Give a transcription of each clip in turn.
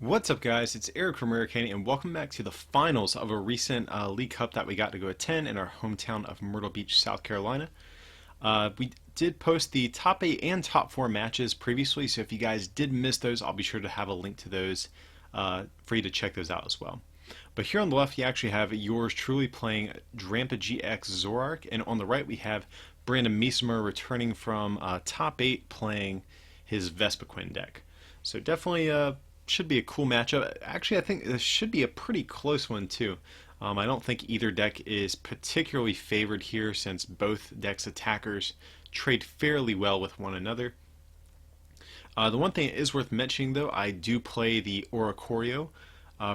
What's up, guys? It's Eric from Hurricane, and welcome back to the finals of a recent League Cup that we got to go attend in our hometown of Myrtle Beach, South Carolina. We did post the top 8 and top 4 matches previously, so if you guys did miss those, I'll be sure to have a link to those for you to check those out as well. But here on the left, you actually have yours truly playing Drampa GX Zoroark, and on the right, we have Brandon Meismer returning from top 8 playing his Vespiquen deck. So definitely should be a cool matchup. Actually, I think this should be a pretty close one too. I don't think either deck is particularly favored here since both decks' attackers trade fairly well with one another. The one thing that is worth mentioning though, I do play the Oricorio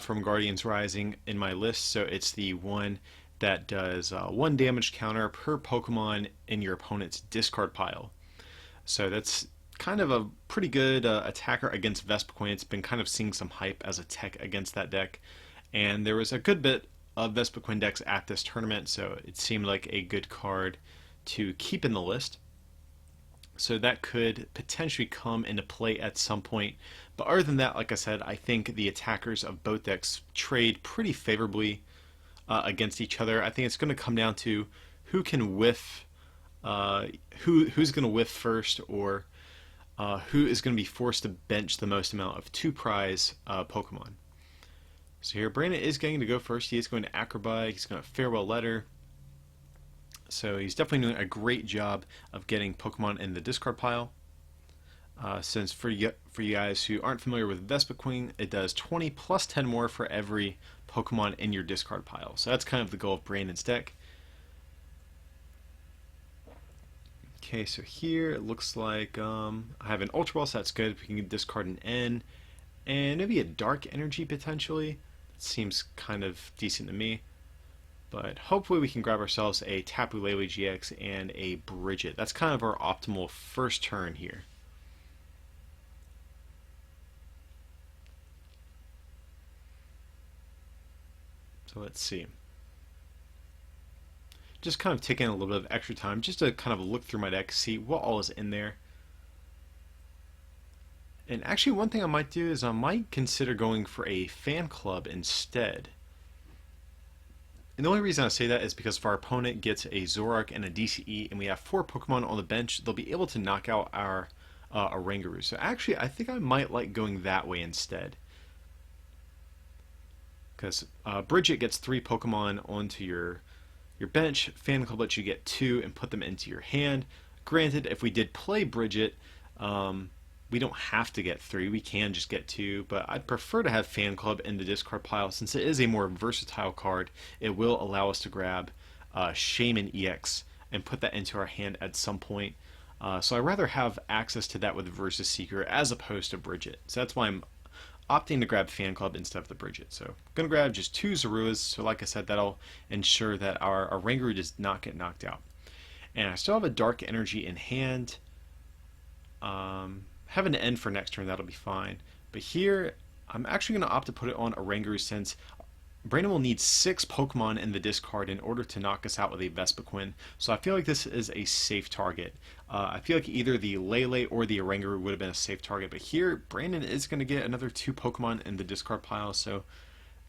from Guardians Rising in my list, so it's the one that does 1 damage counter per Pokemon in your opponent's discard pile. So that's kind of a pretty good attacker against Vespiquen. It's been kind of seeing some hype as a tech against that deck, and there was a good bit of Vespiquen decks at this tournament, so it seemed like a good card to keep in the list. So that could potentially come into play at some point. But other than that, like I said, I think the attackers of both decks trade pretty favorably against each other. I think it's going to come down to who can whiff, who's going to whiff first, or who is going to be forced to bench the most amount of 2 prize Pokemon. So here, Brandon is going to go first. He is going to Acrobike. He's going to Farewell Letter. So he's definitely doing a great job of getting Pokemon in the discard pile. Since for you guys who aren't familiar with Vespiquen, it does 20 plus 10 more for every Pokemon in your discard pile. So that's kind of the goal of Brandon's deck. Okay, so here it looks like I have an Ultra Ball, so that's good. We can discard an N, and maybe a Dark Energy potentially. That seems kind of decent to me. But hopefully we can grab ourselves a Tapu Lele GX and a Bridget. That's kind of our optimal first turn here. So let's see. Just kind of taking a little bit of extra time just to kind of look through my deck, see what all is in there. And actually one thing I might do is I might consider going for a fan club instead. And the only reason I say that is because if our opponent gets a Zoroark and a DCE and we have 4 Pokemon on the bench, they'll be able to knock out our Oranguru. So actually I think I might like going that way instead. Because Bridget gets 3 Pokemon onto your bench, Fan Club lets you get 2 and put them into your hand. Granted, if we did play Bridget, we don't have to get 3, we can just get 2, but I'd prefer to have Fan Club in the discard pile since it is a more versatile card. It will allow us to grab Shaman EX and put that into our hand at some point. So I'd rather have access to that with Versus Seeker as opposed to Bridget. So that's why I'm opting to grab Fan Club instead of the Bridget. So I'm going to grab just 2 Zoruas, so like I said, that'll ensure that our Oranguru does not get knocked out. And I still have a Dark Energy in hand. Have an end for next turn, that'll be fine. But here, I'm actually going to opt to put it on Oranguru since Brandon will need 6 Pokemon in the discard in order to knock us out with a Vespiquen. So I feel like this is a safe target. I feel like either the Lele or the Oranguru would have been a safe target. But here, Brandon is going to get another 2 Pokemon in the discard pile. So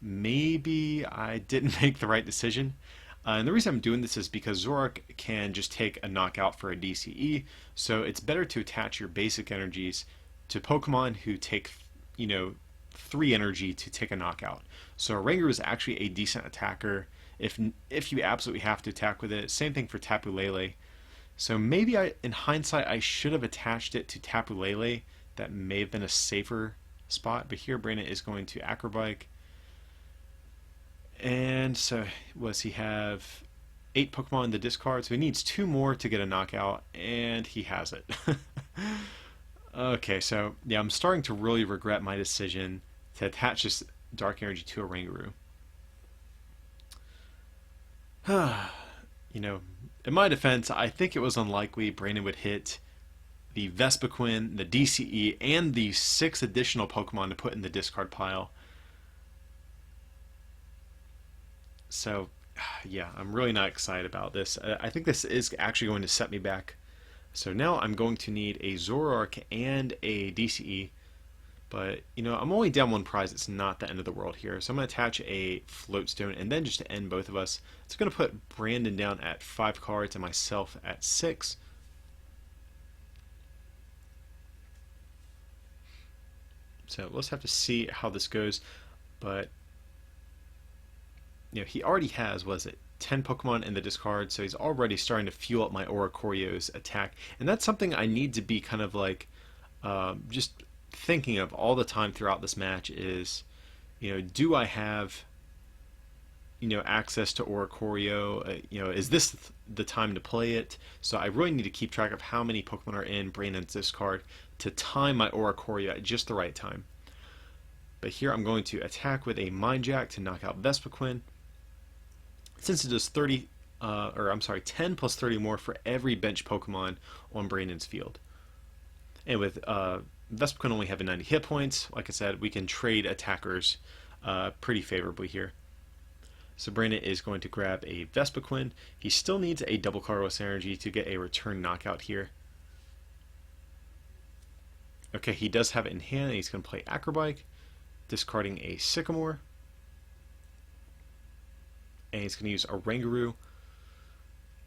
maybe I didn't make the right decision. And the reason I'm doing this is because Zoroark can just take a knockout for a DCE, so it's better to attach your basic energies to Pokemon who take, 3 energy to take a knockout. So Oranguru is actually a decent attacker if you absolutely have to attack with it. Same thing for Tapu Lele. So maybe in hindsight, I should have attached it to Tapu Lele. That may have been a safer spot, but here Brandon is going to Acrobike. And so, he have 8 Pokemon in the discard, so he needs 2 more to get a knockout, and he has it. Okay, so yeah, I'm starting to really regret my decision to attach this Dark Energy to Oranguru. In my defense, I think it was unlikely Brandon would hit the Vespiquen, the DCE, and the 6 additional Pokemon to put in the discard pile. So, yeah, I'm really not excited about this. I think this is actually going to set me back. So now I'm going to need a Zoroark and a DCE But, you know, I'm only down one prize. It's not the end of the world here. So I'm going to attach a float stone, and then just to end both of us, it's going to put Brandon down at 5 cards and myself at 6. So we'll just have to see how this goes. But, you know, he already has, was it, 10 Pokemon in the discard, so he's already starting to fuel up my Oricorio's attack. And that's something I need to be kind of like just thinking of all the time throughout this match is, you know, do I have, you know, access to Oricorio? You know, is this the time to play it? So I really need to keep track of how many Pokemon are in Brandon's discard to time my Oricorio at just the right time. But here I'm going to attack with a Mind Jack to knock out Vespiquen. Since it does 10 plus 30 more for every bench Pokemon on Brandon's field. And with Vespiquen only having 90 hit points, like I said, we can trade attackers pretty favorably here. So Brandon is going to grab a Vespiquen. He still needs a double Colorless Energy to get a return knockout here. Okay, he does have it in hand, and he's going to play Acrobike, discarding a Sycamore. And he's going to use a Rangaroo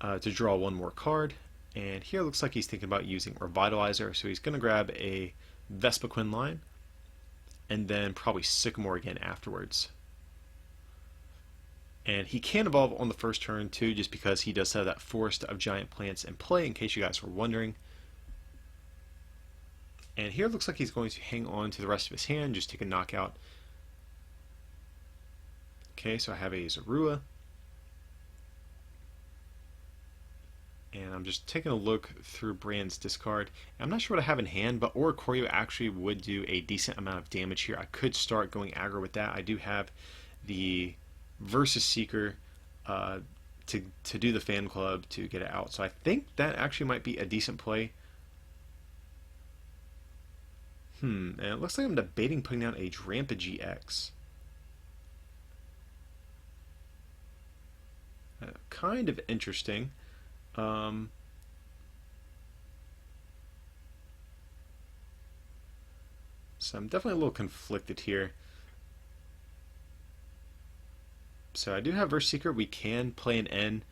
to draw one more card. And here it looks like he's thinking about using Revitalizer, so he's going to grab a Vespiquen line, and then probably Sycamore again afterwards. And he can evolve on the first turn too, just because he does have that Forest of Giant Plants in play, in case you guys were wondering. And here it looks like he's going to hang on to the rest of his hand, just take a knockout. Okay, so I have a Zorua. And I'm just taking a look through Brand's discard. I'm not sure what I have in hand, but Oricorio actually would do a decent amount of damage here. I could start going aggro with that. I do have the Versus Seeker to do the Fan Club to get it out. So I think that actually might be a decent play. And it looks like I'm debating putting down a Drampa GX. Kind of interesting. So I'm definitely a little conflicted here. So I do have Verse Seeker. We can play an N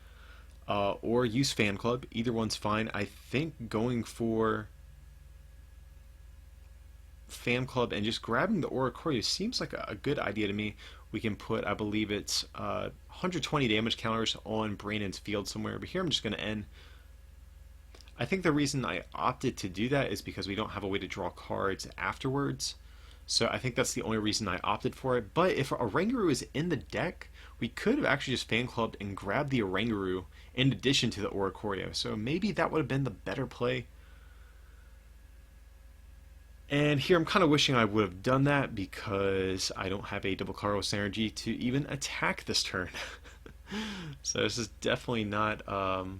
or use Fan Club. Either one's fine. I think going for Fan Club and just grabbing the Oricorio seems like a good idea to me. We can put, I believe it's 120 damage counters on Brandon's field somewhere, but here I'm just going to end. I think the reason I opted to do that is because we don't have a way to draw cards afterwards. So I think that's the only reason I opted for it. But if a Rangaroo is in the deck, we could have actually just Fan Clubbed and grabbed the Rangaroo in addition to the Oricorio. So maybe that would have been the better play. And here I'm kind of wishing I would have done that because I don't have a double Colorless Energy to even attack this turn. So this is definitely not how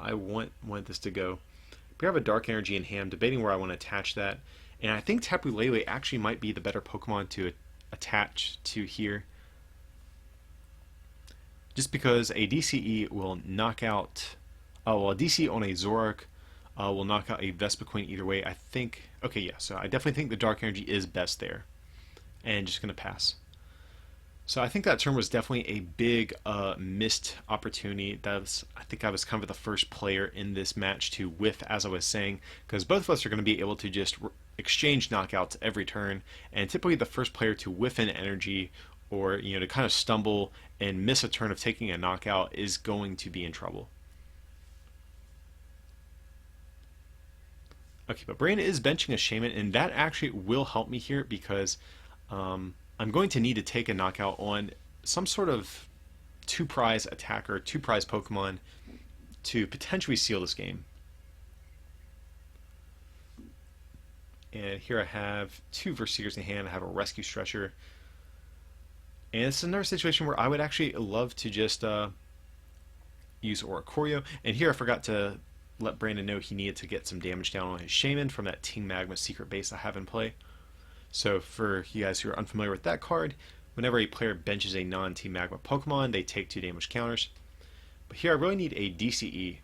I want this to go. We have a Dark Energy in hand, debating where I want to attach that. And I think Tapu Lele actually might be the better Pokemon to attach to here. Just because a DCE will knock out... a DCE on a Zoroark will knock out a Vespiquen either way. I think... Okay, yeah, so I definitely think the Dark Energy is best there. And just going to pass. So I think that turn was definitely a big missed opportunity. I think I was kind of the first player in this match to whiff, as I was saying, because both of us are going to be able to just exchange knockouts every turn, and typically the first player to whiff in energy or, you know, to kind of stumble and miss a turn of taking a knockout is going to be in trouble. Okay, but Brandon is benching a Shaman, and that actually will help me here because I'm going to need to take a knockout on some sort of 2-prize attacker, 2-prize Pokemon to potentially seal this game. And here I have 2 Verse Seekers in hand. I have a Rescue Stretcher. And it's another situation where I would actually love to just use Oricorio. And here I forgot to let Brandon know he needed to get some damage down on his Shaman from that Team Magma secret base I have in play. So for you guys who are unfamiliar with that card, whenever a player benches a non-Team Magma Pokemon, they take 2 damage counters. But here I really need a DCE.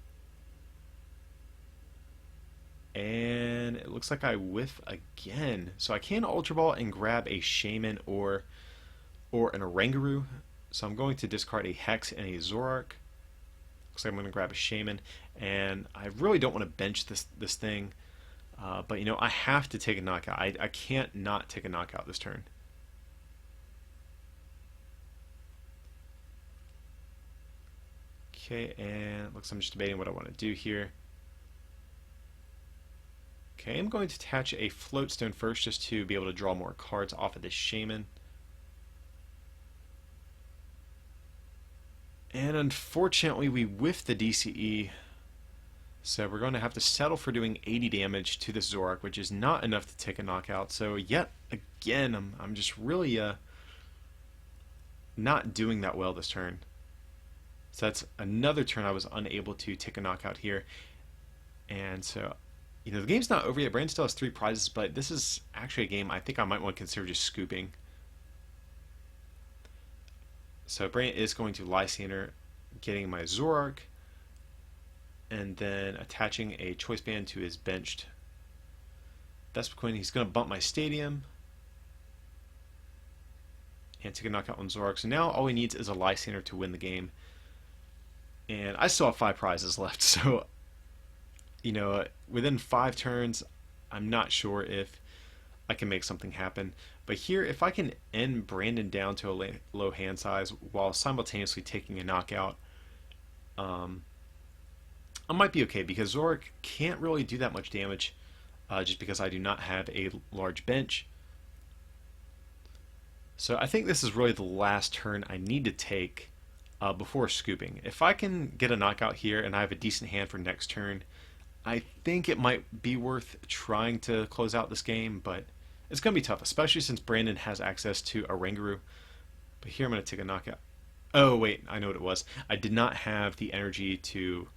And it looks like I whiff again. So I can Ultra Ball and grab a Shaman or an Oranguru. So I'm going to discard a Hex and a Zoroark. Looks like I'm going to grab a Shaman. And I really don't want to bench this thing. But, you know, I have to take a knockout. I can't not take a knockout this turn. Okay, and it looks like I'm just debating what I want to do here. Okay, I'm going to attach a Floatstone first just to be able to draw more cards off of this Shaman. And unfortunately, we whiffed the DCE. So we're going to have to settle for doing 80 damage to this Zoroark, which is not enough to take a knockout. So yet again, I'm just really not doing that well this turn. So that's another turn I was unable to take a knockout here. And so, you know, the game's not over yet. Brandon still has 3 prizes, but this is actually a game I think I might want to consider just scooping. So Brandon is going to Lysander, getting my Zoroark, and then attaching a Choice Band to his benched Vespiquen. He's going to bump my Stadium and take a knockout on Zoroark. So now all he needs is a Lysander to win the game. And I still have 5 prizes left, so, you know, within 5 turns, I'm not sure if I can make something happen. But here, if I can end Brandon down to a low hand size while simultaneously taking a knockout, I might be okay, because Zoroark can't really do that much damage just because I do not have a large bench. So I think this is really the last turn I need to take before scooping. If I can get a knockout here and I have a decent hand for next turn, I think it might be worth trying to close out this game, but it's going to be tough, especially since Brandon has access to a Oranguru. But here I'm going to take a knockout. Oh, wait, I know what it was. I did not have the energy to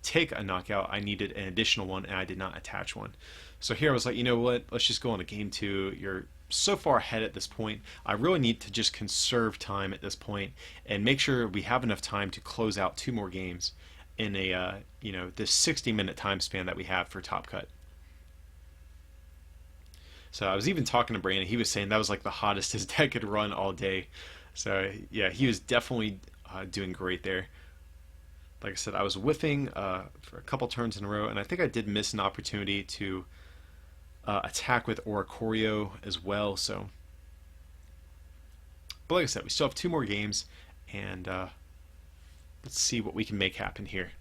take a knockout. I needed an additional one, and I did not attach one. So here I was like, you know what? Let's just go on to game 2. You're so far ahead at this point. I really need to just conserve time at this point and make sure we have enough time to close out 2 more games in a you know, this 60-minute time span that we have for Top Cut. So I was even talking to Brandon. He was saying that was like the hottest his deck could run all day. So yeah, he was definitely doing great there. Like I said, I was whiffing for a couple turns in a row, and I think I did miss an opportunity to attack with Oricorio as well. So, but like I said, we still have 2 more games, and let's see what we can make happen here.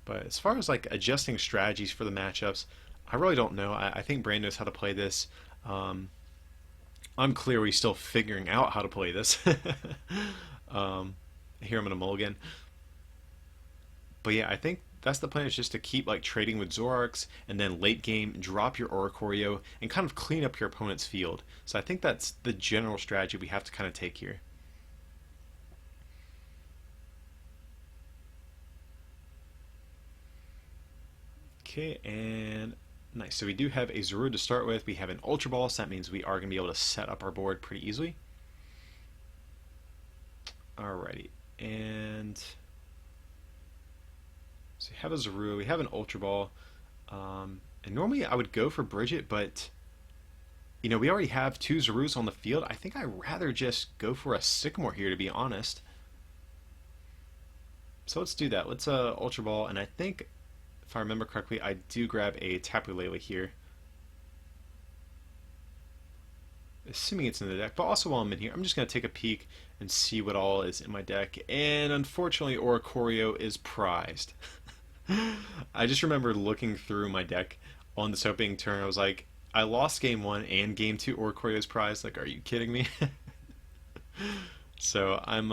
But as far as like adjusting strategies for the matchups, I really don't know. I think Brandon knows how to play this. I'm clearly still figuring out how to play this. Here I'm going to mulligan. But yeah, I think that's the plan, is just to keep like trading with Zoroarks, and then late game drop your Oricorio and kind of clean up your opponent's field. So I think that's the general strategy we have to kind of take here. Okay, and nice. So we do have a Zorua to start with. We have an Ultra Ball, so that means we are going to be able to set up our board pretty easily. Alrighty, and so we have a Zorua, we have an Ultra Ball, and normally I would go for Bridget, but you know, we already have 2 Zoruas on the field. I think I'd rather just go for a Sycamore here, to be honest. So let's do that. Let's Ultra Ball, and I think, if I remember correctly, I do grab a Tapu Lele here. Assuming it's in the deck, but also while I'm in here, I'm just going to take a peek and see what all is in my deck. And unfortunately, Oricorio is prized. I just remember looking through my deck on this opening turn. I was like, I lost game 1 and game 2, Oricorio is prized. Like, are you kidding me? So I'm,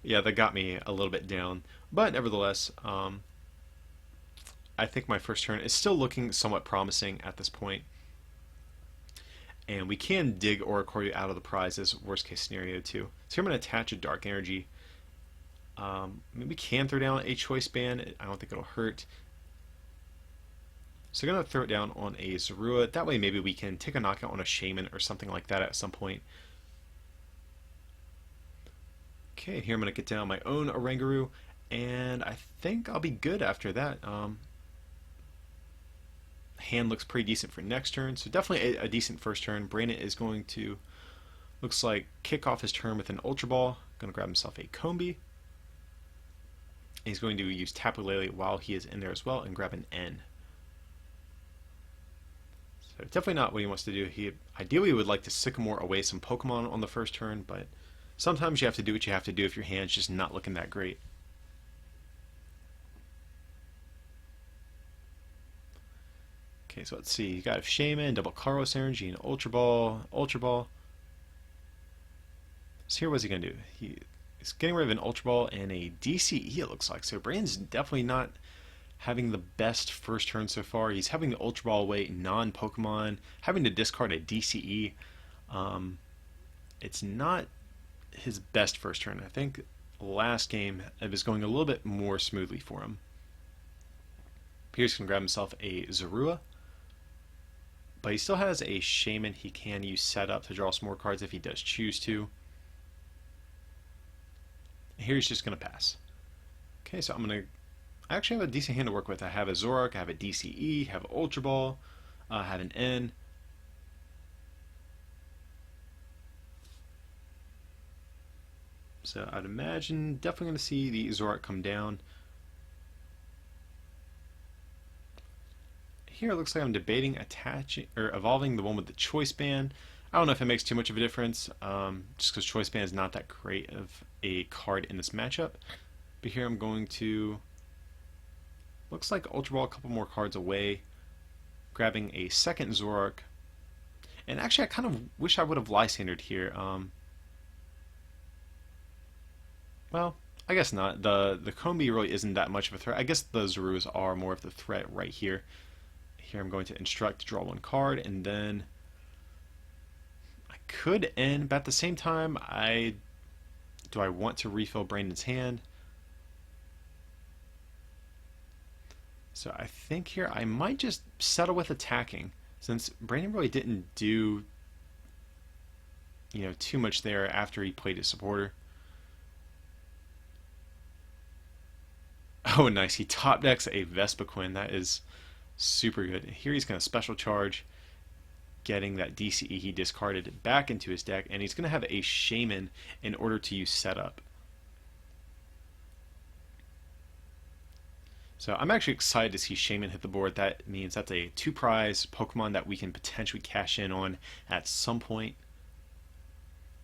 yeah, that got me a little bit down. But nevertheless, I think my first turn is still looking somewhat promising at this point. And we can dig Oricorio out of the prizes, worst case scenario too. So I'm going to attach a Dark Energy. Maybe we can throw down a Choice Band. I don't think it'll hurt. So I'm going to throw it down on a Zorua. That way maybe we can take a knockout on a Shaman or something like that at some point. Okay, here I'm going to get down my own Oranguru, and I think I'll be good after that. Hand looks pretty decent for next turn, so definitely a decent first turn. Brandon is going to, looks like, kick off his turn with an Ultra Ball. Going to grab himself a Combi. He's going to use Tapu Lele while he is in there as well and grab an N. So definitely not what he wants to do. He ideally would like to Sycamore away some Pokemon on the first turn, but sometimes you have to do what you have to do if your hand's just not looking that great. Okay, so let's see. You got a Shaman, double Karos Energy, and Ultra Ball, Ultra Ball. So here, what's he going to do? He's getting rid of an Ultra Ball and a DCE, it looks like. So Brandon's definitely not having the best first turn so far. He's having the Ultra Ball away non-Pokemon, having to discard a DCE. It's not his best first turn. I think last game it was going a little bit more smoothly for him. Pierce can grab himself a Zorua, but he still has a Shaman he can use setup to draw some more cards if he does choose to. Here he's just going to pass. Okay, so I actually have a decent hand to work with. I have a Zoroark, I have a DCE, have an Ultra Ball, I have an N. So I'd imagine definitely going to see the Zoroark come down. Here it looks like I'm debating attaching or evolving the one with the Choice Band. I don't know if it makes too much of a difference, just because Choice Band is not that great of a card in this matchup. But here I'm going to, looks like Ultra Ball a couple more cards away, grabbing a second Zoroark. And actually I kind of wish I would have Lysandered here. Well, I guess not. The Combi really isn't that much of a threat. I guess the Zoruas are more of the threat right here. Here I'm going to instruct to draw one card, and then I could end, but at the same time, do I want to refill Brandon's hand? So I think here I might just settle with attacking, since Brandon really didn't do too much there after he played his supporter. Oh, nice. He top decks a Vespiquen. That is super good. Here he's going to special charge, getting that DCE he discarded back into his deck, and he's going to have a Shaman in order to use setup. So I'm actually excited to see Shaman hit the board. That means that's a 2-prize Pokemon that we can potentially cash in on at some point.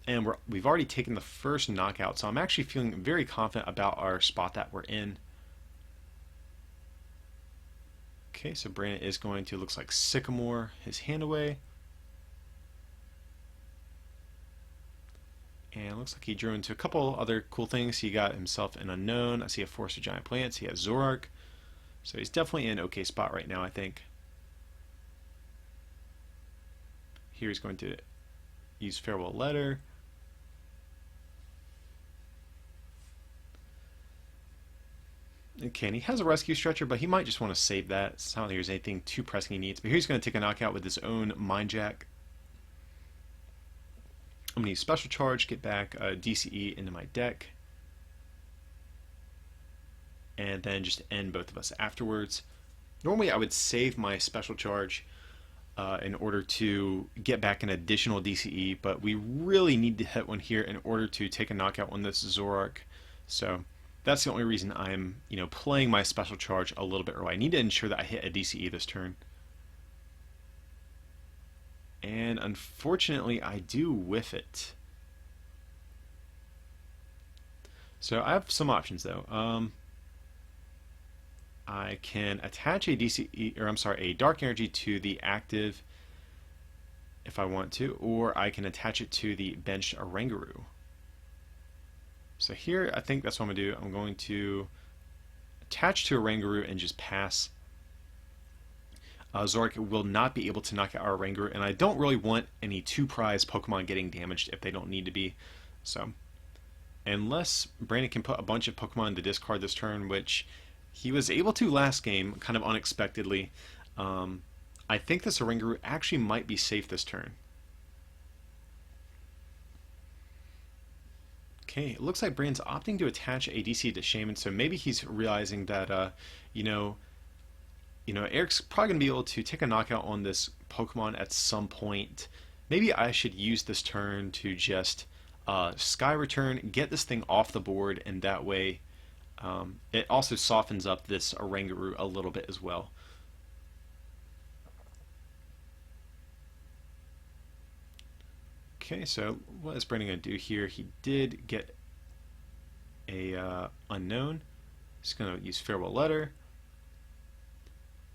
And we've already taken the first knockout, so I'm actually feeling very confident about our spot that we're in. Okay, so Brandon is going to, looks like, Sycamore his hand away. And it looks like he drew into a couple other cool things. He got himself an Unknown. I see a Forest of Giant Plants. He has Zoroark. So he's definitely in an okay spot right now, I think. Here he's going to use Farewell Letter. Okay, and he has a Rescue Stretcher, but he might just want to save that. It's not like there's anything too pressing he needs. But here he's going to take a knockout with his own Mind Jack. I'm going to use Special Charge, get back DCE into my deck, and then just end both of us afterwards. Normally I would save my Special Charge in order to get back an additional DCE, but we really need to hit one here in order to take a knockout on this Zoroark. So that's the only reason I'm, playing my Special Charge a little bit early. I need to ensure that I hit a DCE this turn. And unfortunately, I do whiff it. So I have some options, though. I can attach a DCE, or I'm sorry, a Dark Energy to the active if I want to, or I can attach it to the benched Oranguru. So here, I think that's what I'm going to do. I'm going to attach to Oranguru and just pass. Zoroark will not be able to knock out our Oranguru, and I don't really want any 2-prize Pokemon getting damaged if they don't need to be. So, unless Brandon can put a bunch of Pokemon to discard this turn, which he was able to last game, kind of unexpectedly, I think this Oranguru actually might be safe this turn. Okay, it looks like Brand's opting to attach a DC to Shaman, so maybe he's realizing that, you know, Eric's probably gonna be able to take a knockout on this Pokemon at some point. Maybe I should use this turn to just Sky Return, get this thing off the board, and that way it also softens up this Oranguru a little bit as well. Okay, so what is Brandon going to do here? He did get a unknown. He's going to use Farewell Letter.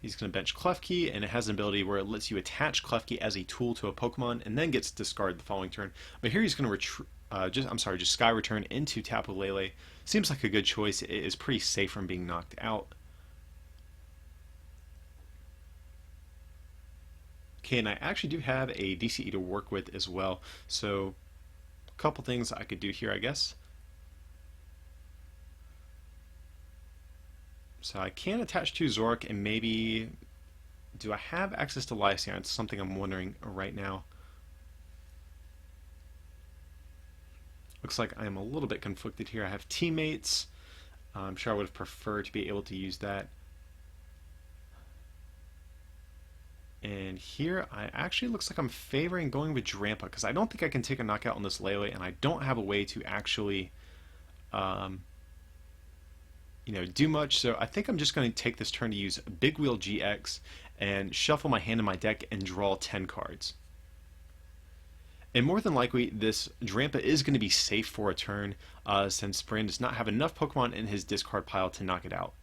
He's going to bench Klefki, and it has an ability where it lets you attach Klefki as a tool to a Pokemon, and then gets discarded the following turn. But here he's going to just Sky Return into Tapu Lele. Seems like a good choice. It is pretty safe from being knocked out. Okay, and I actually do have a DCE to work with as well. So, a couple things I could do here, I guess. So I can attach to Zoroark, and maybe... do I have access to Lycian? It's something I'm wondering right now. Looks like I'm a little bit conflicted here. I have teammates. I'm sure I would have preferred to be able to use that. And here, I actually looks like I'm favoring going with Drampa, because I don't think I can take a knockout on this Lele, and I don't have a way to actually, do much. So I think I'm just going to take this turn to use Big Wheel GX and shuffle my hand in my deck and draw 10 cards. And more than likely, this Drampa is going to be safe for a turn, since Brand does not have enough Pokemon in his discard pile to knock it out.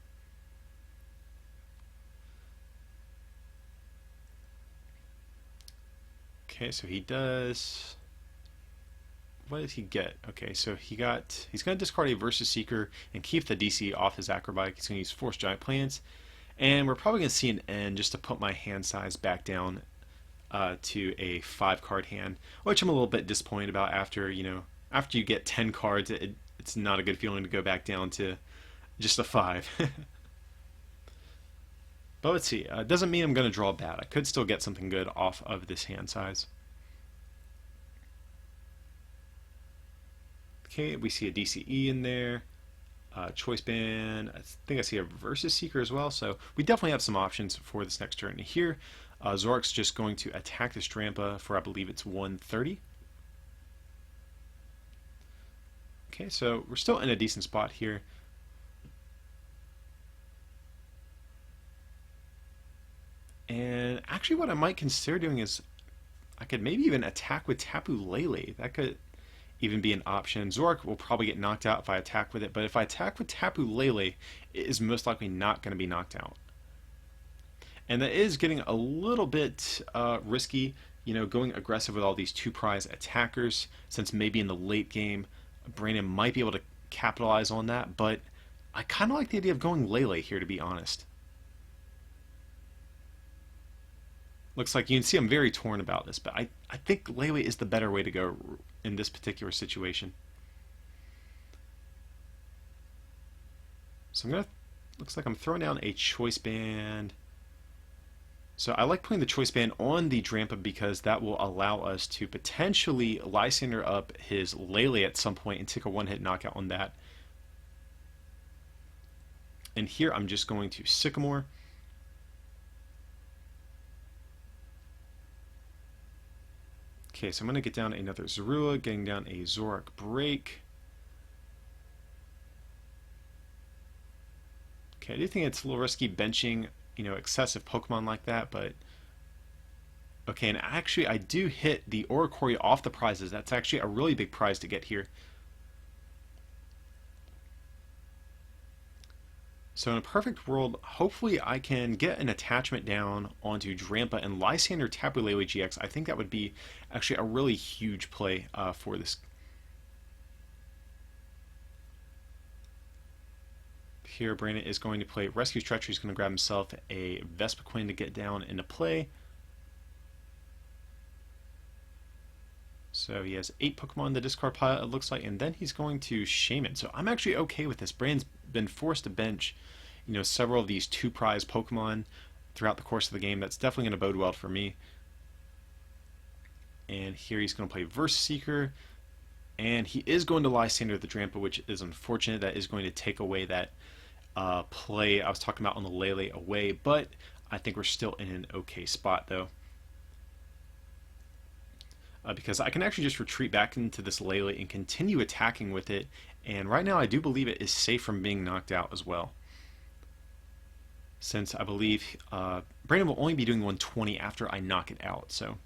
Okay, so he does... what did he get? Okay, so he's going to discard a Versus Seeker and keep the DC off his Acrobat. He's going to use Force Giant Plants. And we're probably going to see an end just to put my hand size back down to a 5-card hand, which I'm a little bit disappointed about. After you get 10 cards, it's not a good feeling to go back down to just a 5. But let's see. It doesn't mean I'm going to draw bad. I could still get something good off of this hand size. Okay, we see a DCE in there. Choice Band. I think I see a Versus Seeker as well. So we definitely have some options for this next turn. Here, Zoroark's just going to attack this Drampa for, I believe it's 130. Okay, so we're still in a decent spot here. And actually what I might consider doing is I could maybe even attack with Tapu Lele. That could even be an option. Zoroark will probably get knocked out if I attack with it, but if I attack with Tapu Lele, it is most likely not going to be knocked out. And that is getting a little bit risky, going aggressive with all these 2-prize attackers, since maybe in the late game, Brandon might be able to capitalize on that, but I kind of like the idea of going Lele here, to be honest. Looks like you can see I'm very torn about this, but I think Lele is the better way to go in this particular situation. So looks like I'm throwing down a Choice Band. So I like putting the Choice Band on the Drampa because that will allow us to potentially Lysander up his Lele at some point and take a one-hit knockout on that. And here I'm just going to Sycamore. Okay, so I'm going to get down another Zorua, getting down a Zoroark Break. Okay, I do think it's a little risky benching, excessive Pokemon like that, but... okay, and actually I do hit the Oricorio off the prizes. That's actually a really big prize to get here. So in a perfect world, hopefully I can get an attachment down onto Drampa and Lysander Tapu Lele GX. I think that would be actually a really huge play for this. Here Brandon is going to play Rescue Treachery. He's going to grab himself a Vespiquen to get down into play. So he has 8 Pokemon in the discard pile, it looks like, and then he's going to Shaman. So I'm actually okay with this. Brandon's been forced to bench, several of these 2-prize Pokemon throughout the course of the game. That's definitely going to bode well for me. And here he's going to play Versus Seeker, And he is going to Lysander the Drampa, which is unfortunate. That is going to take away that play I was talking about on the Lele away, but I think we're still in an okay spot though. Because I can actually just retreat back into this Lele and continue attacking with it, and right now I do believe it is safe from being knocked out as well. Since I believe Brandon will only be doing 120 after I knock it out, so.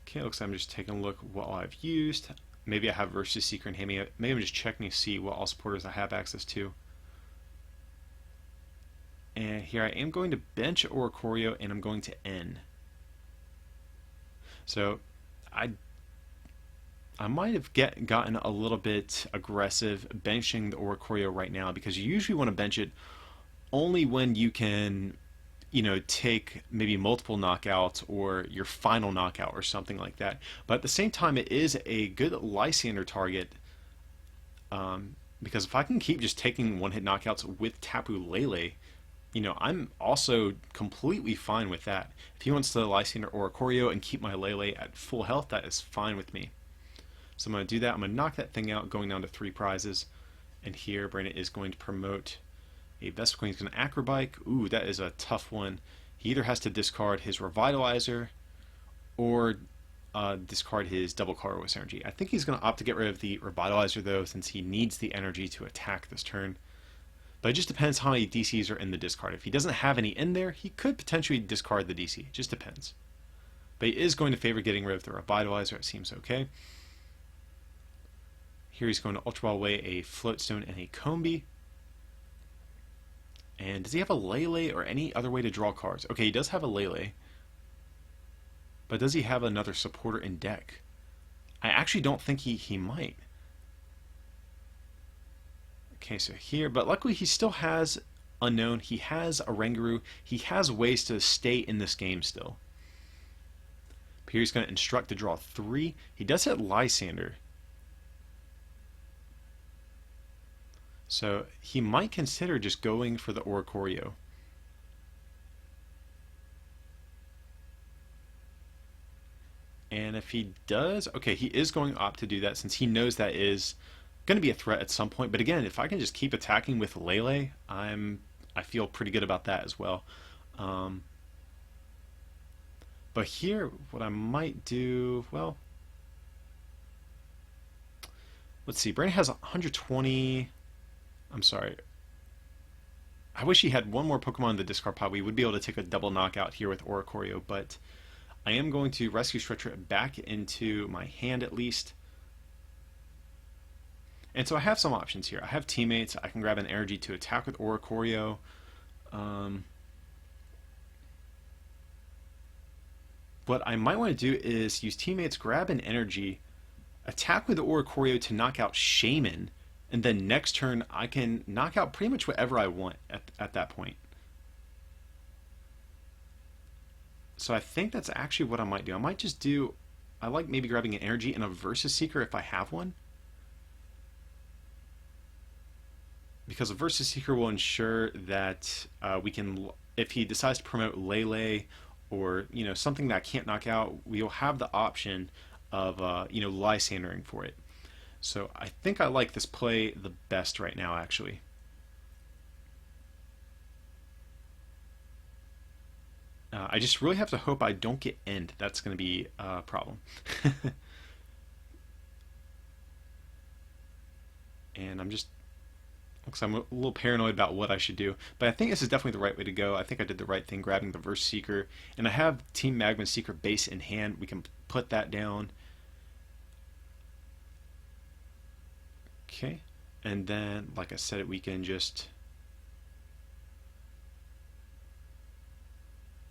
Okay, looks like I'm just taking a look at what I've used. Maybe I have Versus Seeker in hand. Maybe I'm just checking to see what all supporters I have access to. And here I am going to bench Oricorio, and I'm going to N. So I might have gotten a little bit aggressive benching the Oricorio right now, because you usually want to bench it only when you can, you know, take maybe multiple knockouts or your final knockout or something like that. But at the same time, it is a good Lysander target, because if I can keep just taking one-hit knockouts with Tapu Lele, you know, I'm also completely fine with that. If he wants to Lysander Oricorio and keep my Lele at full health, that is fine with me. So I'm going to do that. I'm going to knock that thing out, going down to 3 prizes. And here, Brandon is going to promote a Vespiquen. He's going to Acrobike. Ooh, that is a tough one. He either has to discard his Revitalizer or discard his double colorless energy. I think he's going to opt to get rid of the Revitalizer, though, since he needs the energy to attack this turn. But it just depends how many DCs are in the discard. If he doesn't have any in there, he could potentially discard the DC. It just depends. But he is going to favor getting rid of the Revitalizer. It seems okay. Here he's going to Ultra Ball away a Floatstone and a Combi. And does he have a Lele or any other way to draw cards? Okay, he does have a Lele. But does he have another supporter in deck? I actually don't think he might. Okay, so here, but luckily he still has Unknown. He has a Oranguru. He has ways to stay in this game still. Here he's going to instruct to draw 3. He does hit Lysander. So he might consider just going for the Oricorio. And if he does, okay, he is going to opt to do that since he knows that is going to be a threat at some point. But again, if I can just keep attacking with Lele, I feel pretty good about that as well. But here, what I might do, well, let's see. Brandon has 120. I'm sorry. I wish he had one more Pokemon in the discard pile. We would be able to take a double knockout here with Oricorio, but I am going to Rescue Stretcher it back into my hand at least. And so I have some options here. I have Teammates. I can grab an energy to attack with Oricorio. What I might want to do is use Teammates, grab an energy, attack with Oricorio to knock out Shaman, and then next turn I can knock out pretty much whatever I want at that point. So I think that's actually what I might do. I might just do, I like maybe grabbing an energy and a Versus Seeker if I have one. Because a Versus Seeker will ensure that we can, if he decides to promote Lele or, you know, something that I can't knock out, we'll have the option of, you know, Lysandering for it. So I think I like this play the best right now, actually. I just really have to hope I don't get end. That's going to be a problem. And I'm just, looks like I'm a little paranoid about what I should do. But I think this is definitely the right way to go. I think I did the right thing grabbing the Verse Seeker. And I have Team Magma Seeker base in hand. We can put that down. Okay. And then, like I said, we can just...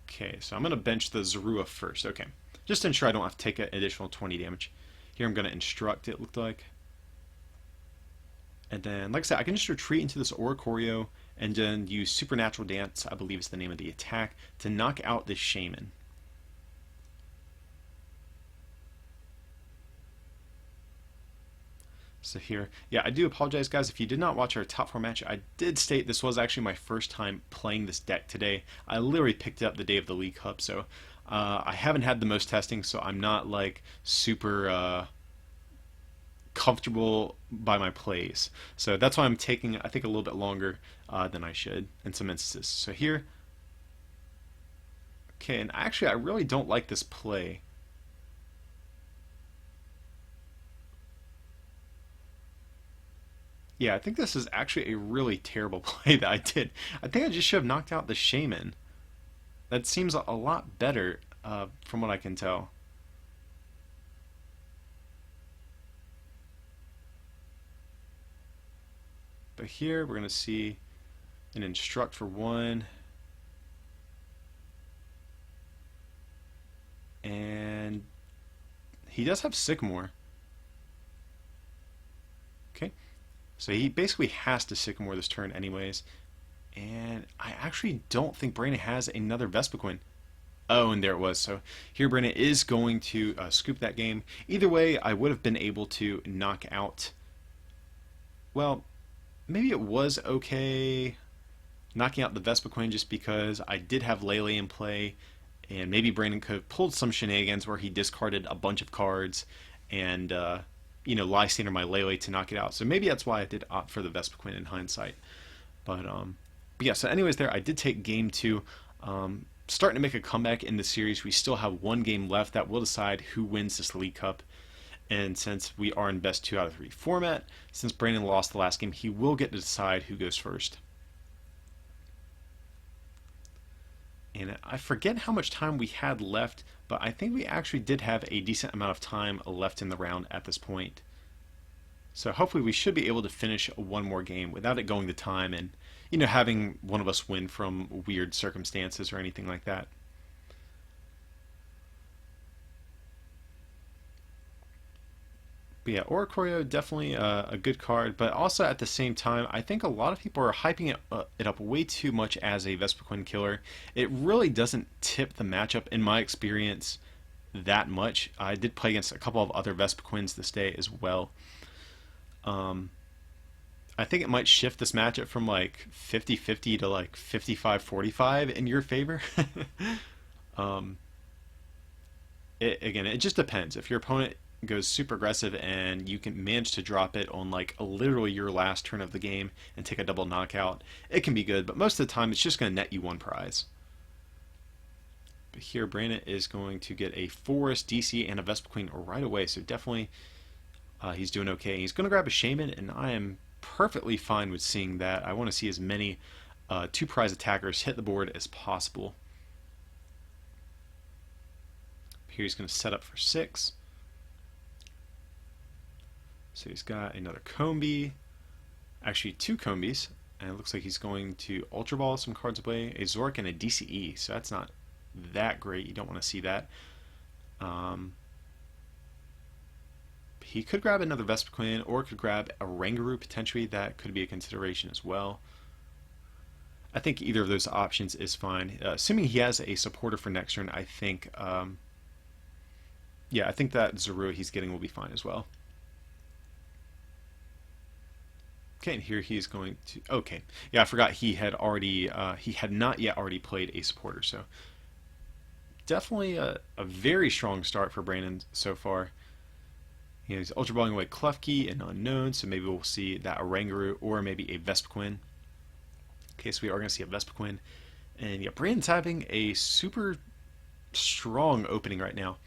Okay, so I'm going to bench the Zorua first. Okay. Just to ensure I don't have to take an additional 20 damage. Here I'm going to instruct, it looked like. And then, like I said, I can just retreat into this Oricorio and then use Supernatural Dance, I believe is the name of the attack, to knock out this Shaman. So here, yeah, I do apologize, guys. If you did not watch our top 4 match, I did state this was actually my first time playing this deck today. I literally picked it up the day of the League Cup, so I haven't had the most testing, so I'm not like super comfortable by my plays. So that's why I'm taking, I think, a little bit longer than I should in some instances. So here, okay, and actually I really don't like this play. Yeah, I think this is actually a really terrible play that I did. I think I just should have knocked out the Shaman. That seems a lot better from what I can tell. But here we're going to see an instruct for 1. And he does have Sycamore. Okay, so he basically has to Sycamore this turn anyways. And I actually don't think Brandon has another Vespiquen. Oh, and there it was. So here Brandon is going to scoop that game. Either way, I would have been able to knock out... Well, maybe it was okay knocking out the Vespiquen just because I did have Lele in play, and maybe Brandon could have pulled some shenanigans where he discarded a bunch of cards and, Lysander my Lele to knock it out. So maybe that's why I did opt for the Vespiquen in hindsight. But yeah, so anyways there, I did take game 2. Starting to make a comeback in the series. We still have 1 game left that will decide who wins this League Cup. And since we are in best 2 out of 3 format, since Brandon lost the last game, he will get to decide who goes first. And I forget how much time we had left, but I think we actually did have a decent amount of time left in the round at this point. So hopefully we should be able to finish 1 more game without it going to time and, having one of us win from weird circumstances or anything like that. But yeah, Oricorio, definitely a good card, but also at the same time, I think a lot of people are hyping it up way too much as a Vespiquen killer. It really doesn't tip the matchup, in my experience, that much. I did play against a couple of other Vespiquens this day as well. I think it might shift this matchup from like 50-50 to like 55-45 in your favor. Again, it just depends. If your opponent goes super aggressive and you can manage to drop it on like literally your last turn of the game and take a double knockout, it can be good, but most of the time it's just going to net you 1 prize. But here Brandon is going to get a Forest, DC, and a Vespiquen right away, so definitely he's doing okay. He's going to grab a Shaman, and I am perfectly fine with seeing that. I want to see as many 2 prize attackers hit the board as possible. Here he's going to set up for 6. So he's got another Combi, actually 2 Combis, and it looks like he's going to Ultra Ball some cards away, a Zoroark and a DCE, so that's not that great. You don't want to see that. He could grab another Vespiquen or could grab a Rangaroo potentially. That could be a consideration as well. I think either of those options is fine. Assuming he has a supporter for next turn, I think, yeah, I think that Zorua he's getting will be fine as well. Okay, and here he's going to... Okay, yeah, I forgot he had not yet already played a supporter, so definitely a very strong start for Brandon so far. He's Ultra Balling away Klefki and Unknown, so maybe we'll see that Rangaroo or maybe a Vespiquen. Okay, so we are going to see a Vespiquen. And yeah, Brandon's having a super strong opening right now.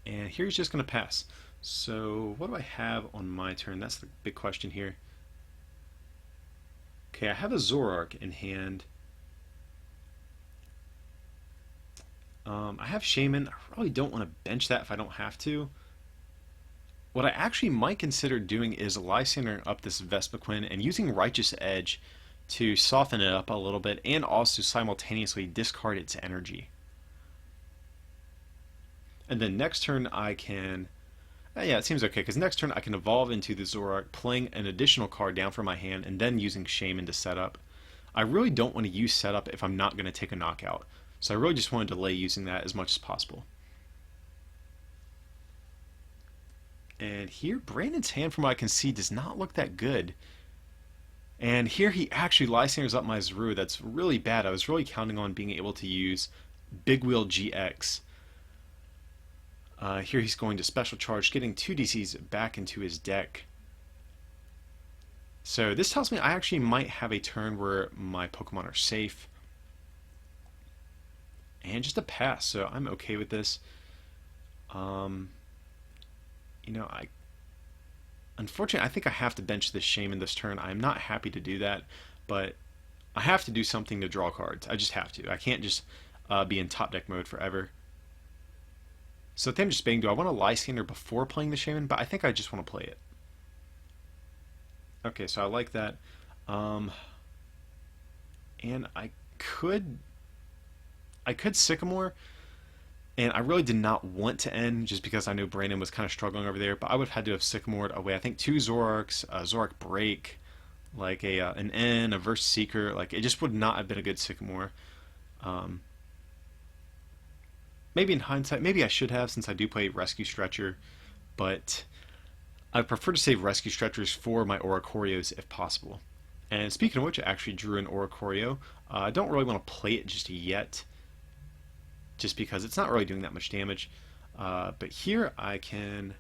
And here he's just going to pass. So what do I have on my turn? That's the big question here. Okay, I have a Zoroark in hand. I have Shaman. I really don't want to bench that if I don't have to. What I actually might consider doing is Lysandering up this Vespiquen and using Righteous Edge to soften it up a little bit and also simultaneously discard its energy. And then next turn I can... yeah, it seems okay, because next turn I can evolve into the Zoroark, playing an additional card down from my hand, and then using Shaman to set up. I really don't want to use setup if I'm not going to take a knockout. So I really just want to delay using that as much as possible. And here, Brandon's hand, from what I can see, does not look that good. And here he actually Lysanders up my Zorua. That's really bad. I was really counting on being able to use Big Wheel GX. Here he's going to Special Charge, getting 2 DCs back into his deck. So this tells me I actually might have a turn where my Pokemon are safe. And just a pass, so I'm okay with this. You know, unfortunately, I think I have to bench this Shaman this turn. I'm not happy to do that, but I have to do something to draw cards. I just have to. I can't just be in top deck mode forever. So I'm just debating, do I want to Lysander before playing the Shaman? But I think I just want to play it. Okay, so I like that. And I could Sycamore, and I really did not want to end just because I knew Brandon was kind of struggling over there, but I would have had to have Sycamored away. I think 2 Zoroarks, Zoroark Break, like an N, a Verse Seeker, like it just would not have been a good Sycamore. Maybe in hindsight, maybe I should have, since I do play Rescue Stretcher, but I prefer to save Rescue Stretchers for my Oricorios if possible. And speaking of which, I actually drew an Oricorio. I don't really want to play it just yet, just because it's not really doing that much damage. But here I can...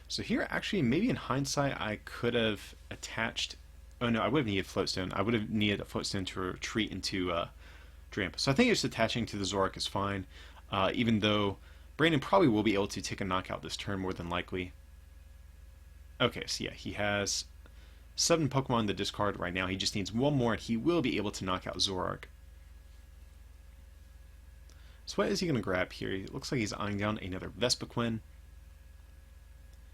So here, actually, maybe in hindsight, I could have attached... Oh no, I would have needed Floatstone. I would have needed a Floatstone to retreat into Drampa. So I think just attaching to the Zoroark is fine, even though Brandon probably will be able to take a knockout this turn more than likely. Okay, so yeah, he has 7 Pokemon in the discard right now. He just needs 1 more, and he will be able to knock out Zoroark. So what is he going to grab here? It looks like he's eyeing down another Vespiquen.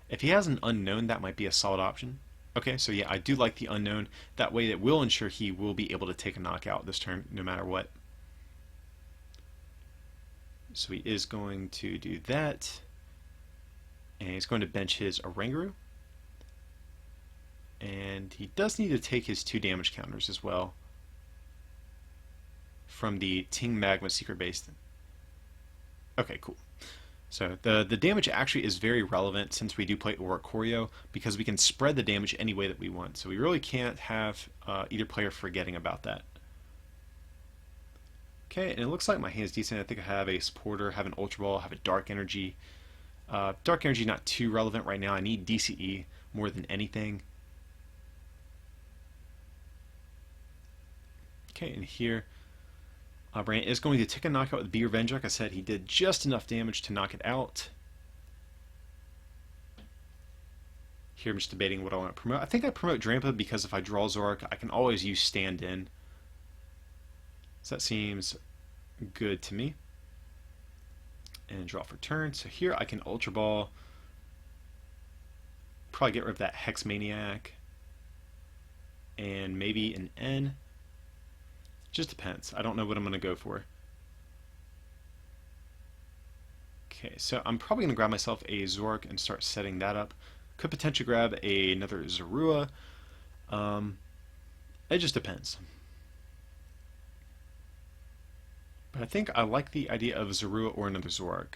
If he has an Unknown, that might be a solid option. Okay, so yeah, I do like the Unknown. That way it will ensure he will be able to take a knockout this turn, no matter what. So he is going to do that. And he's going to bench his Oranguru. And he does need to take his 2 damage counters as well from the Ting Magma secret base. Okay, cool. So the damage actually is very relevant since we do play Oricorio, because we can spread the damage any way that we want. So we really can't have either player forgetting about that. Okay, and it looks like my hand's decent. I think I have a Supporter, have an Ultra Ball, have a Dark Energy. Dark Energy not too relevant right now. I need DCE more than anything. Okay, and here Brandon is going to take a knockout with Be Revenge. Like I said, he did just enough damage to knock it out. Here I'm just debating what I want to promote. I think I promote Drampa because if I draw Zoroark, I can always use Stand In. So that seems good to me. And draw for turn. So here I can Ultra Ball. Probably get rid of that Hex Maniac. And maybe an N. Just depends. I don't know what I'm going to go for. Okay, so I'm probably going to grab myself a Zoroark and start setting that up. Could potentially grab another Zorua. It just depends. But I think I like the idea of Zorua or another Zoroark.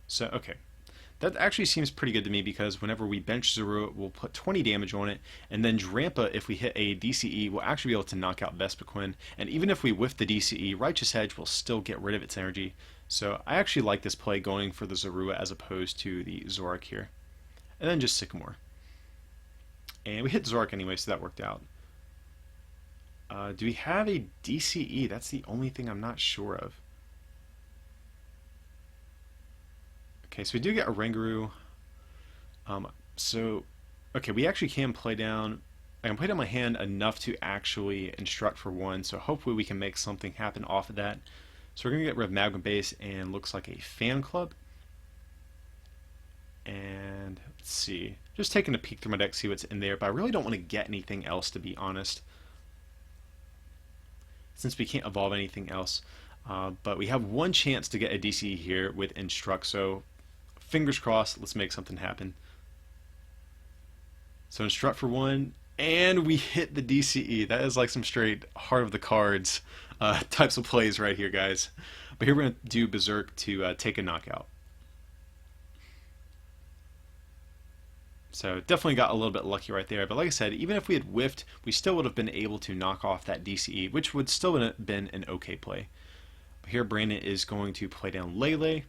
So, okay. That actually seems pretty good to me, because whenever we bench Zorua, we'll put 20 damage on it, and then Drampa, if we hit a DCE, will actually be able to knock out Vespiquen, and even if we whiff the DCE, Righteous Edge will still get rid of its energy. So I actually like this play, going for the Zorua as opposed to the Zoroark here. And then just Sycamore. And we hit Zoroark anyway, so that worked out. Do we have a DCE? That's the only thing I'm not sure of. Okay, so we do get a Oranguru. Okay, we actually can play down... I can play down my hand enough to actually instruct for 1, so hopefully we can make something happen off of that. So we're going to get rid of Magma Base, and looks like a Fan Club. And let's see. Just taking a peek through my deck, see what's in there, but I really don't want to get anything else, to be honest, since we can't evolve anything else. But we have 1 chance to get a DC here with Instruct, so fingers crossed, let's make something happen. So Instruct for 1, and we hit the DCE. That is like some straight heart of the cards types of plays right here, guys. But here we're going to do Berserk to take a knockout. So definitely got a little bit lucky right there. But like I said, even if we had whiffed, we still would have been able to knock off that DCE, which would still have been an okay play. But here Brandon is going to play down Lele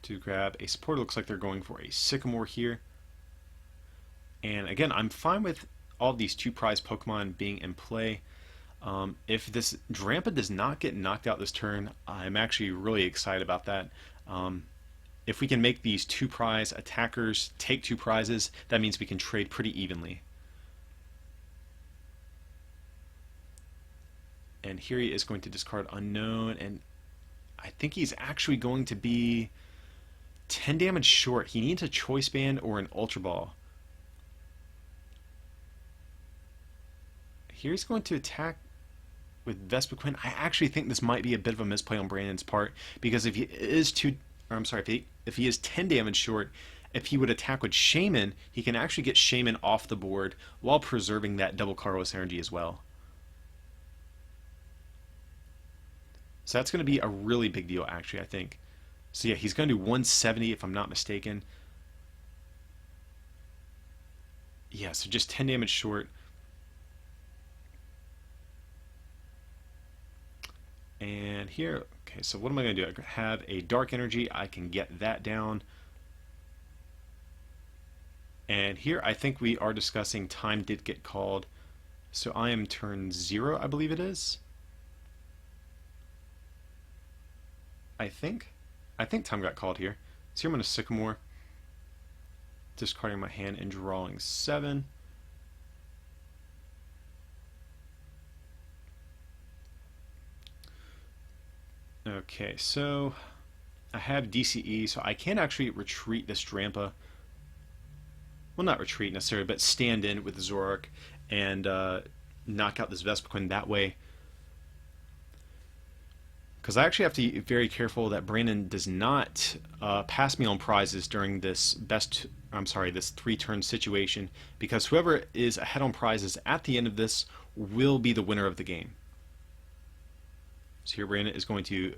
to grab a support. It looks like they're going for a Sycamore here. And again, I'm fine with all these 2 prize Pokemon being in play. If this Drampa does not get knocked out this turn, I'm actually really excited about that. If we can make these 2 prize attackers take 2 prizes, that means we can trade pretty evenly. And here he is going to discard Unknown, and I think he's actually going to be 10 damage short. He needs a Choice Band or an Ultra Ball. Here he's going to attack with Vespiquen. I actually think this might be a bit of a misplay on Brandon's part, because if he is if he is 10 damage short, if he would attack with Shaman, he can actually get Shaman off the board while preserving that double Carlos energy as well. So that's going to be a really big deal, actually, I think. So yeah, he's going to do 170 if I'm not mistaken. Yeah, so just 10 damage short. And here, okay, so what am I going to do? I have a Dark Energy. I can get that down. And here, I think we are discussing time did get called. So I am turn 0, I believe it is. I think time got called here. So here I'm going to Sycamore. Discarding my hand and drawing 7. Okay, so I have DCE, so I can actually retreat this Drampa. Well, not retreat necessarily, but stand in with the Zoroark and knock out this Vespiquen that way. Because I actually have to be very careful that Brandon does not pass me on prizes during this this 3-turn situation, because whoever is ahead on prizes at the end of this will be the winner of the game. So here Brandon is going to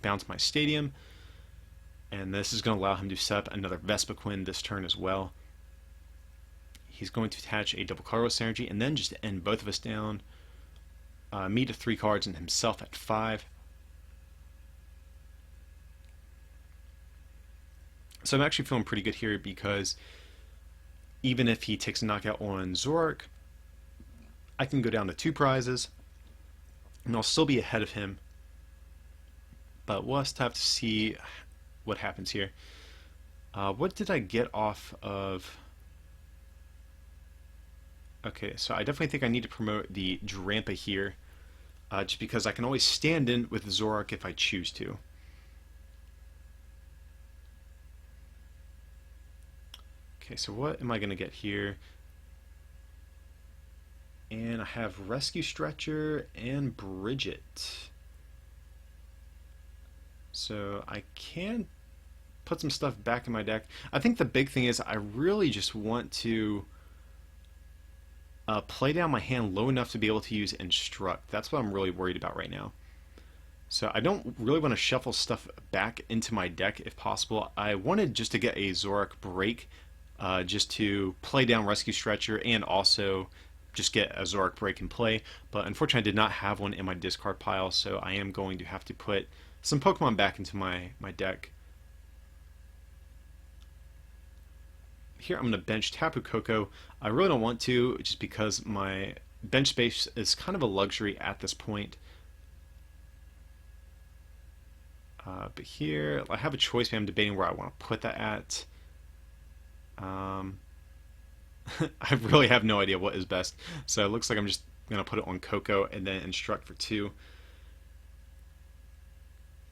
bounce my Stadium, and this is going to allow him to set up another Vespiquen this turn as well. He's going to attach a double Carlos energy and then just end both of us down. Me to 3 cards and himself at 5. So I'm actually feeling pretty good here, because even if he takes a knockout on Zoroark, I can go down to 2 prizes and I'll still be ahead of him. But we'll just have to see what happens here. What did I get off of? Okay, so I definitely think I need to promote the Drampa here, just because I can always stand in with Zoroark if I choose to. Okay, so what am I going to get here? And I have Rescue Stretcher and Bridget. So I can put some stuff back in my deck. I think the big thing is I really just want to play down my hand low enough to be able to use Instruct. That's what I'm really worried about right now. So I don't really want to shuffle stuff back into my deck if possible. I wanted just to get a Zoroark break, just to play down Rescue Stretcher and also just get a Zoroark break in play. But unfortunately I did not have one in my discard pile, so I am going to have to put some Pokemon back into my deck. Here I'm going to bench Tapu Koko. I really don't want to, just because my bench space is kind of a luxury at this point. But here I have a choice, but I'm debating where I want to put that at. I really have no idea what is best, so it looks like I'm just going to put it on Koko and then Instruct for 2.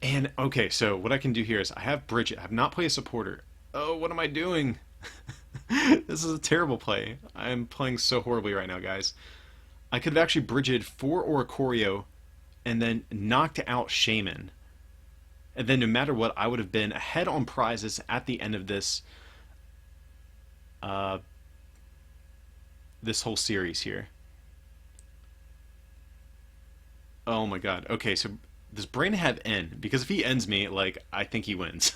And okay, so what I can do here is I have Bridget. I have not played a supporter. Oh, what am I doing? This is a terrible play. I am playing so horribly right now, guys. I could have actually Bridgeted for Oricorio and then knocked out Shaman. And then no matter what, I would have been ahead on prizes at the end of this this whole series here. Oh my god. Okay, so does Brandon have N? Because if he ends me, like, I think he wins.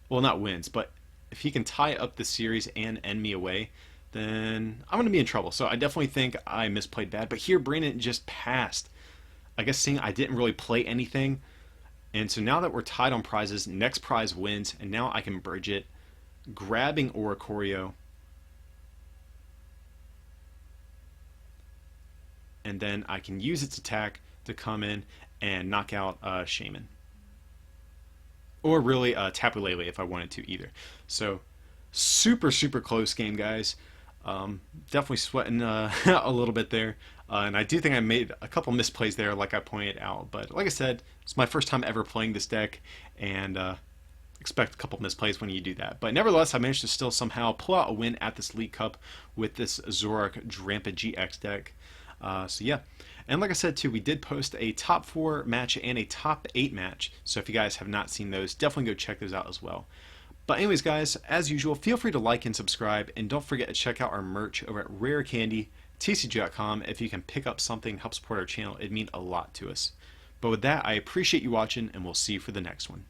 well, not wins, but if he can tie up the series and end me away, then I'm going to be in trouble. So I definitely think I misplayed bad. But here, Brandon just passed. I guess seeing I didn't really play anything. And so now that we're tied on prizes, next prize wins, and now I can bridge it, grabbing Oricorio. And then I can use its attack to come in and knock out Shaman. Or really Tapu Lele if I wanted to either. So super, super close game, guys. Definitely sweating a little bit there. And I do think I made a couple misplays there, like I pointed out. But like I said, it's my first time ever playing this deck, and expect a couple misplays when you do that. But nevertheless, I managed to still somehow pull out a win at this League Cup with this Zoroark Drampa GX deck. So yeah. And like I said too, we did post a top 4 match and a top 8 match. So if you guys have not seen those, definitely go check those out as well. But anyways, guys, as usual, feel free to like and subscribe, and don't forget to check out our merch over at rarecandytcg.com. If you can pick up something to help support our channel, it'd mean a lot to us. But with that, I appreciate you watching, and we'll see you for the next one.